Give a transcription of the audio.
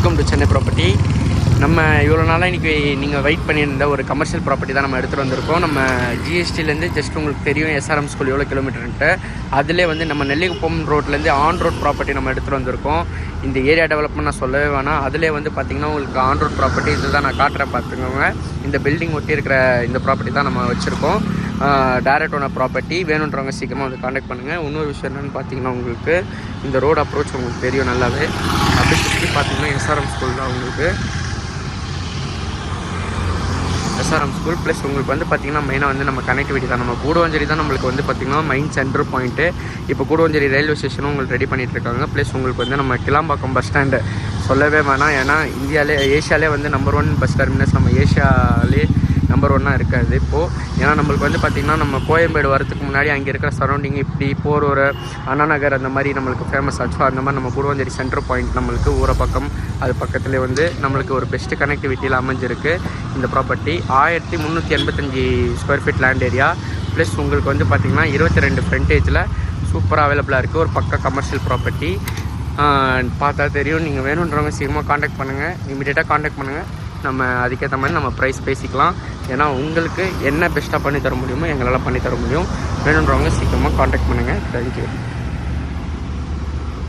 Welcome to Chennai property. நம்ம இவ்வளோ நாளாக இன்றைக்கி நீங்கள் வெயிட் பண்ணியிருந்த ஒரு கமர்ஷியல் ப்ராப்பர்ட்டி தான் நம்ம எடுத்துகிட்டு வந்திருக்கோம். நம்ம ஜிஎஸ்டிலேருந்து ஜஸ்ட் உங்களுக்கு தெரியும் எஸ்ஆர்எம் ஸ்கூல் எவ்வளோ கிலோமீட்டர்ன்ட்டு. அதிலே வந்து நம்ம நெல்லிக்குப்பம் ரோட்லேருந்து ஆன் ரோட் ப்ராப்பர்ட்டி நம்ம எடுத்துகிட்டு வந்திருக்கோம். இந்த ஏரியா டெவலப்மெண்ட் நான் சொல்லவே வேணாம். அதிலே வந்து பார்த்திங்கன்னா உங்களுக்கு ஆன் ரோட் ப்ராப்பர்ட்டி இது தான் நான் காட்டுறேன் பார்த்துக்கோங்க. இந்த பில்டிங் ஒட்டி இருக்கிற இந்த ப்ராப்பர்ட்டி தான் நம்ம வச்சுருக்கோம். Direct owner property. வேணுன்றவங்க சீக்கிரமாக வந்து காண்டாக்ட் பண்ணுங்கள். இன்னொரு விஷயம் என்னென்னு பார்த்தீங்கன்னா உங்களுக்கு இந்த ரோடு அப்ரோச் உங்களுக்கு தெரியும் நல்லாவே. அப்படி சுற்றி பார்த்தீங்கன்னா எஸ்ஆர்எம் ஸ்கூல் தான் உங்களுக்கு. எஸ்ஆர்எம் ஸ்கூல் ப்ளஸ் உங்களுக்கு வந்து பார்த்திங்கன்னா மெயினாக வந்து நம்ம கனெக்டிவிட்டி தான். நம்ம கூடுவாஞ்சேரி தான் நம்மளுக்கு வந்து பார்த்திங்கன்னா மெயின் சென்டர் பாயிண்ட்டு. இப்போ கூடுவாஞ்சேரி ரயில்வே ஸ்டேஷனும் உங்களுக்கு ரெடி பண்ணிகிட்ருக்காங்க. ப்ளஸ் உங்களுக்கு வந்து நம்ம கிளாம்பாக்கம் பஸ் ஸ்டாண்டு சொல்லவே வேணாம். ஏன்னா ஏஷியாலே வந்து நம்பர் 1 பஸ் டெர்மினஸ் நம்ம ஏஷியாலே நம்பர் 1 இருக்காது இப்போது. ஏன்னா நம்மளுக்கு வந்து பார்த்திங்கன்னா நம்ம கோயம்பேடு வரதுக்கு முன்னாடி அங்கே இருக்கிற சரௌண்டிங் இப்படி போரூர் அண்ணா நகர் அந்த மாதிரி நம்மளுக்கு ஃபேமஸ் ஆச்சோ அந்த மாதிரி நம்ம கூடுவாஞ்சேரி சென்டர் பாயிண்ட் நம்மளுக்கு ஊரை பக்கம் அது பக்கத்துலேயே வந்து நம்மளுக்கு ஒரு பெஸ்ட்டு கனெக்டிவிட்டியில் அமைஞ்சிருக்கு இந்த property. 1385 square feet land area plus உங்களுக்கு வந்து பார்த்திங்கன்னா 22 ஃப்ரண்டேஜில் சூப்பராக அவைலபிளாக இருக்குது. ஒரு பக்கம் கமர்ஷியல் ப்ராப்பர்ட்டி பார்த்தா தெரியும். நீங்கள் வேணுன்றவங்க சீக்கிரமாக காண்டாக்ட் பண்ணுங்கள், இமீடியட்டாக காண்டாக்ட் பண்ணுங்கள். நம்ம அதுக்கேற்ற மாதிரி நம்ம ப்ரைஸ் பேசிக்கலாம். ஏன்னா உங்களுக்கு என்ன பெஸ்ட்டாக பண்ணி தர முடியுமோ எங்களால் பண்ணி தர முடியும். வேணுன்றவங்க சீக்கிரமாக காண்டாக்ட் பண்ணுங்கள். தேங்க்யூ.